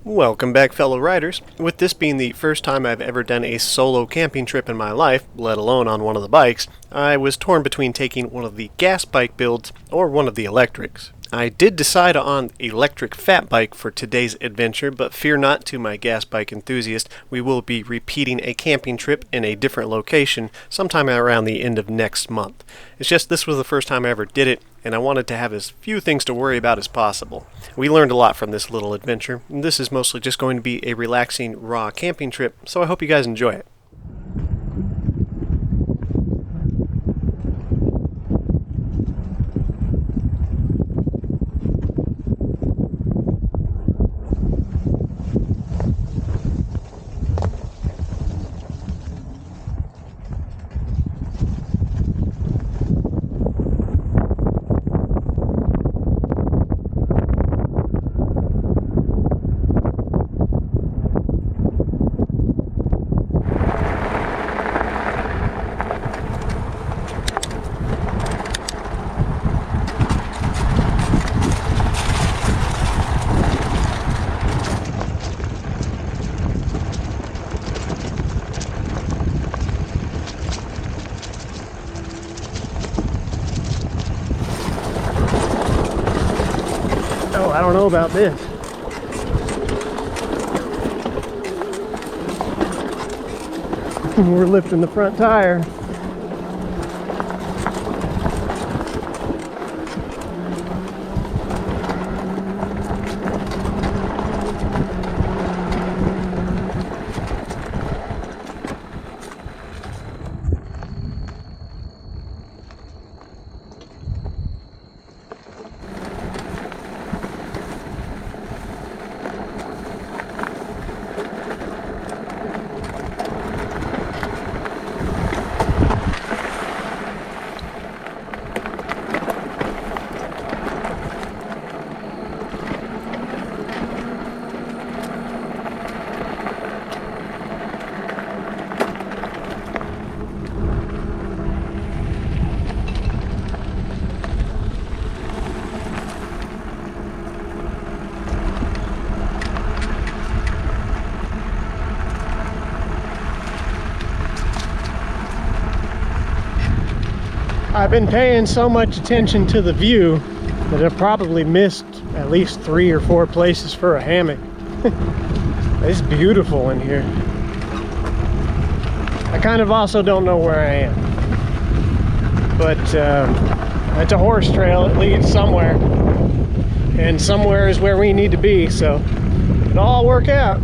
Welcome back, fellow riders. With this being the first time I've ever done a solo camping trip in my life, let alone on one of the bikes, I was torn between taking one of the gas bike builds or one of the electrics. I did decide on electric fat bike for today's adventure, but fear not, to my gas bike enthusiast, we will be repeating a camping trip in a different location sometime around the end of next month. It's just this was the first time I ever did it, and I wanted to have as few things to worry about as possible. We learned a lot from this little adventure, and this is mostly just going to be a relaxing, raw camping trip, so I hope you guys enjoy it. Oh, I don't know about this. We're lifting the front tire. I've been paying so much attention to the view that I've probably missed at least 3 or 4 places for a hammock. It's beautiful in here. I kind of also don't know where I am, but it's a horse trail. It leads somewhere, and somewhere is where we need to be, so it'll all work out.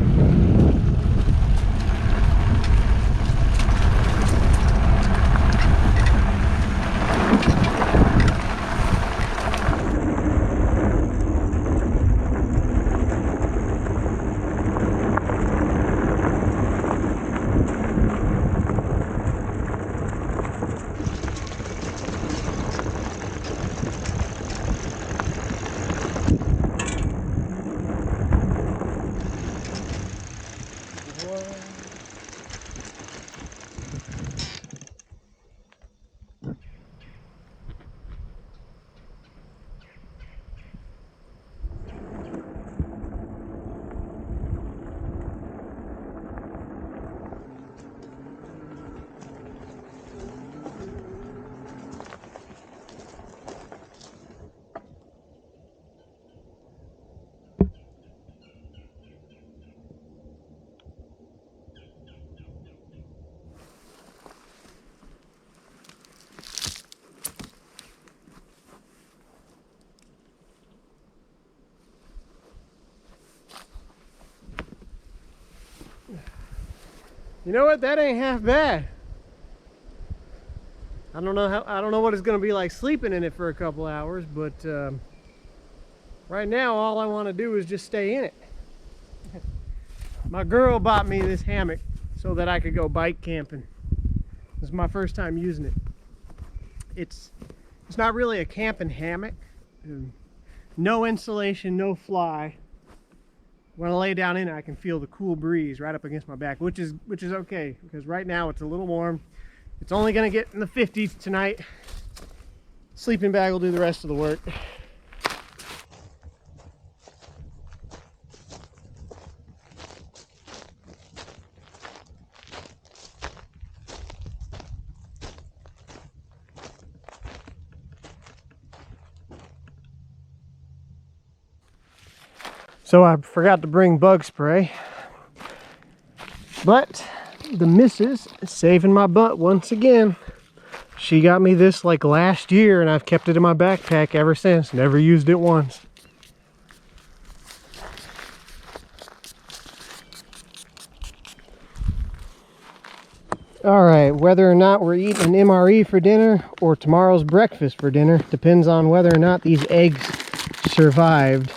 You know what? That ain't half bad. I don't know what it's gonna be like sleeping in it for a couple hours, but right now all I want to do is just stay in it. My girl bought me this hammock so that I could go bike camping. This is my first time using it. It's not really a camping hammock. No insulation, no fly. When I lay down in it, I can feel the cool breeze right up against my back, which is okay, because right now it's a little warm. It's only gonna get in the 50s tonight. Sleeping bag will do the rest of the work. So I forgot to bring bug spray, but the missus is saving my butt once again. She got me this like last year, and I've kept it in my backpack ever since. Never used it once. All right, whether or not we're eating an MRE for dinner or tomorrow's breakfast for dinner depends on whether or not these eggs survived.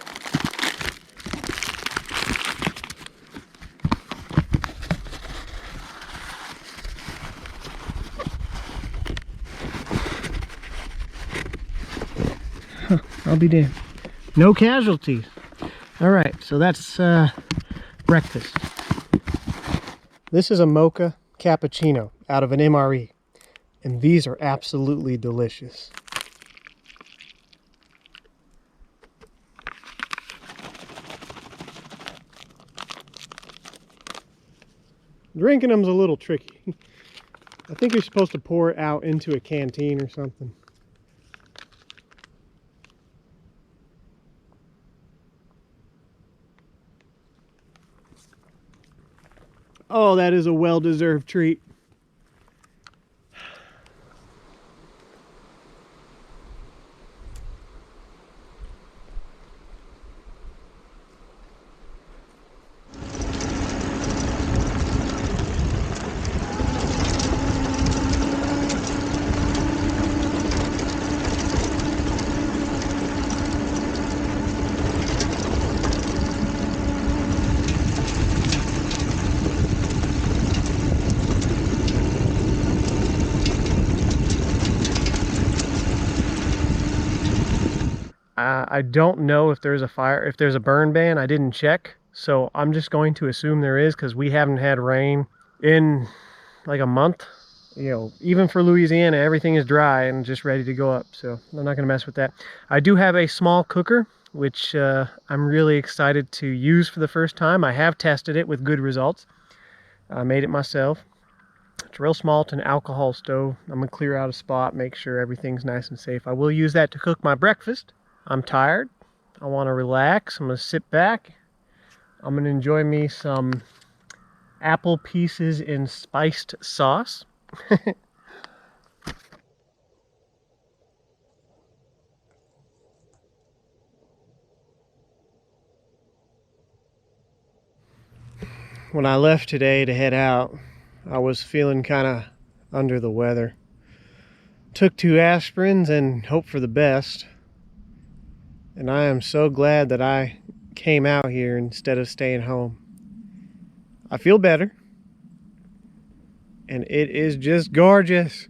I'll be damned. No casualties. All right, so that's breakfast. This is a mocha cappuccino out of an MRE, and these are absolutely delicious. Drinking them's a little tricky. I think you're supposed to pour it out into a canteen or something. Oh, that is a well-deserved treat. I don't know if there's a fire, if there's a burn ban. I didn't check, so I'm just going to assume there is, because we haven't had rain in like a month. You know, even for Louisiana, everything is dry and just ready to go up, so I'm not going to mess with that. I do have a small cooker, which I'm really excited to use for the first time. I have tested it with good results. I made it myself. It's real small. It's an alcohol stove. I'm going to clear out a spot, make sure everything's nice and safe. I will use that to cook my breakfast. I'm tired. I want to relax. I'm going to sit back. I'm going to enjoy me some apple pieces in spiced sauce. When I left today to head out, I was feeling kind of under the weather. Took 2 aspirins and hoped for the best. And I am so glad that I came out here instead of staying home. I feel better. And it is just gorgeous.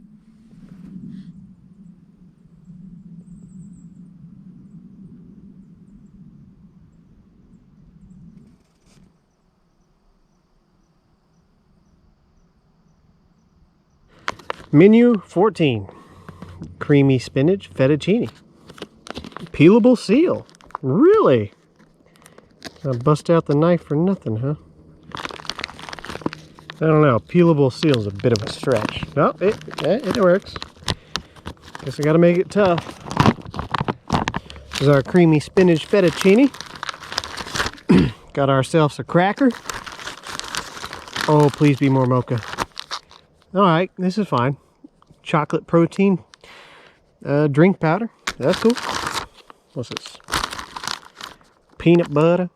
Menu 14. Creamy spinach fettuccine. Peelable seal. Really? I bust out the knife for nothing, huh? I don't know. Peelable seal is a bit of a stretch. No, it works. Guess I gotta make it tough. This is our creamy spinach fettuccine. Got ourselves a cracker. Oh, please be more mocha. Alright, this is fine. Chocolate protein. Drink powder. That's cool. What's this? Peanut butter.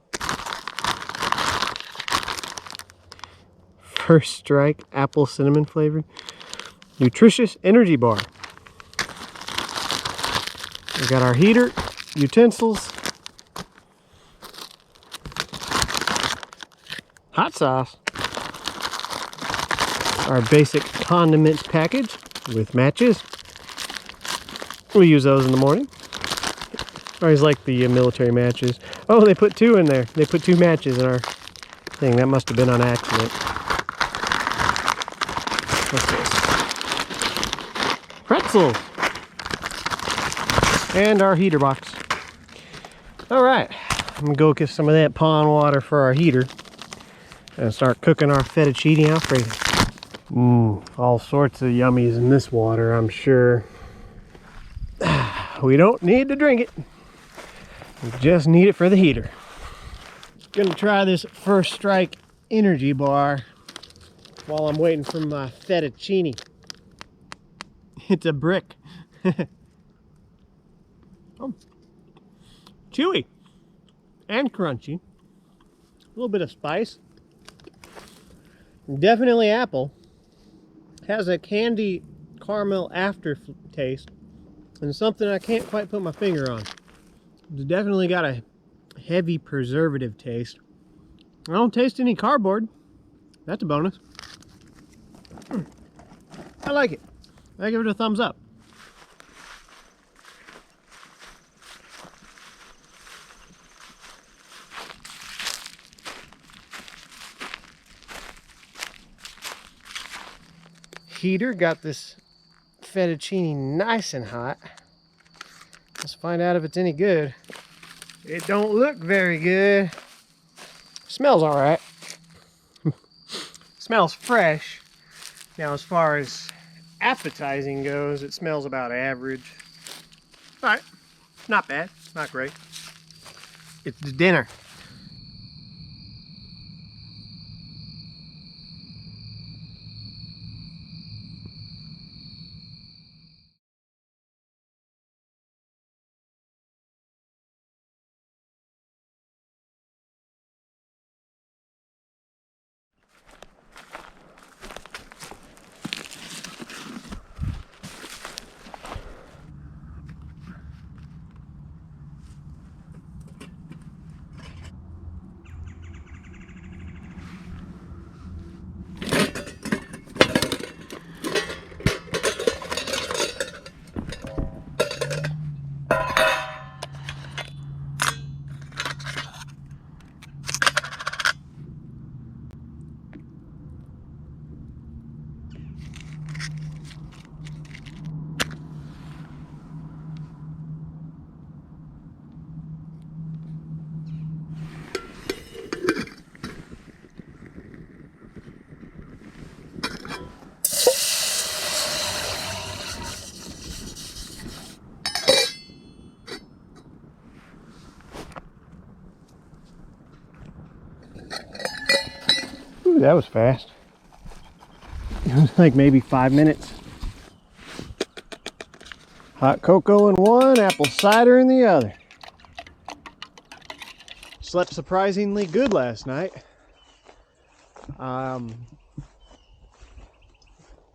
First Strike apple cinnamon flavored. Nutritious energy bar. We got our heater, utensils, hot sauce, our basic condiments package with matches. We use those in the morning. I always like the military matches. Oh, they put 2 in there. They put 2 matches in our thing. That must have been on accident. What's this? Pretzels. And our heater box. Alright. I'm going to go get some of that pond water for our heater. And start cooking our fettuccine alfredo. All sorts of yummies in this water, I'm sure. We don't need to drink it. We just need it for the heater. Gonna try this First Strike energy bar while I'm waiting for my fettuccine. It's a brick. Oh, chewy and crunchy. A little bit of spice. Definitely apple. Has a candy caramel aftertaste and something I can't quite put my finger on. It's definitely got a heavy preservative taste. I don't taste any cardboard. That's a bonus. I like it. I give it a thumbs up. Heater got this fettuccine nice and hot. Let's find out if it's any good. It don't look very good. Smells all right. Smells fresh. Now, as far as appetizing goes, it smells about average. All right, not bad, not great. It's the dinner. Ooh, that was fast. It was like maybe 5 minutes. Hot cocoa in one, apple cider in the other. Slept surprisingly good last night.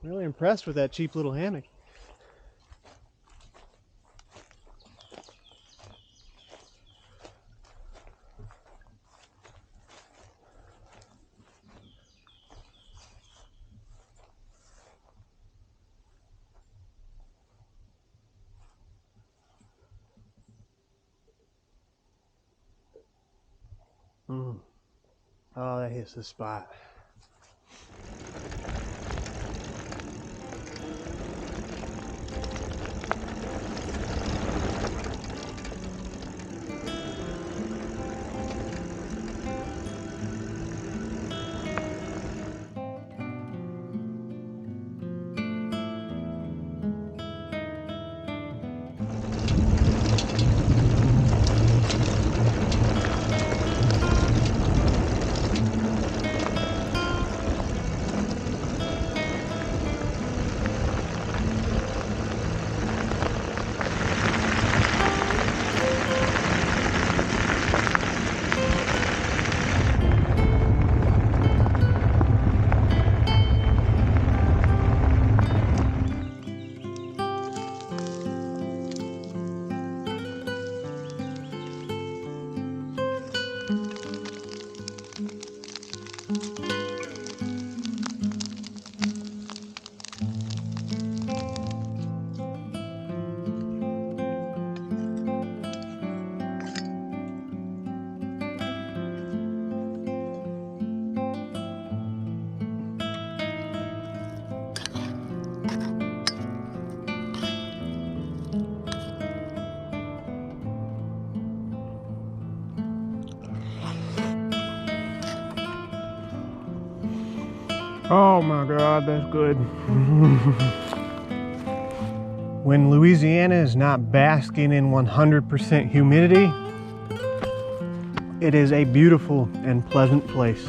Really impressed with that cheap little hammock. Oh, that hits the spot. Oh my God, that's good. When Louisiana is not basking in 100% humidity, It is a beautiful and pleasant place.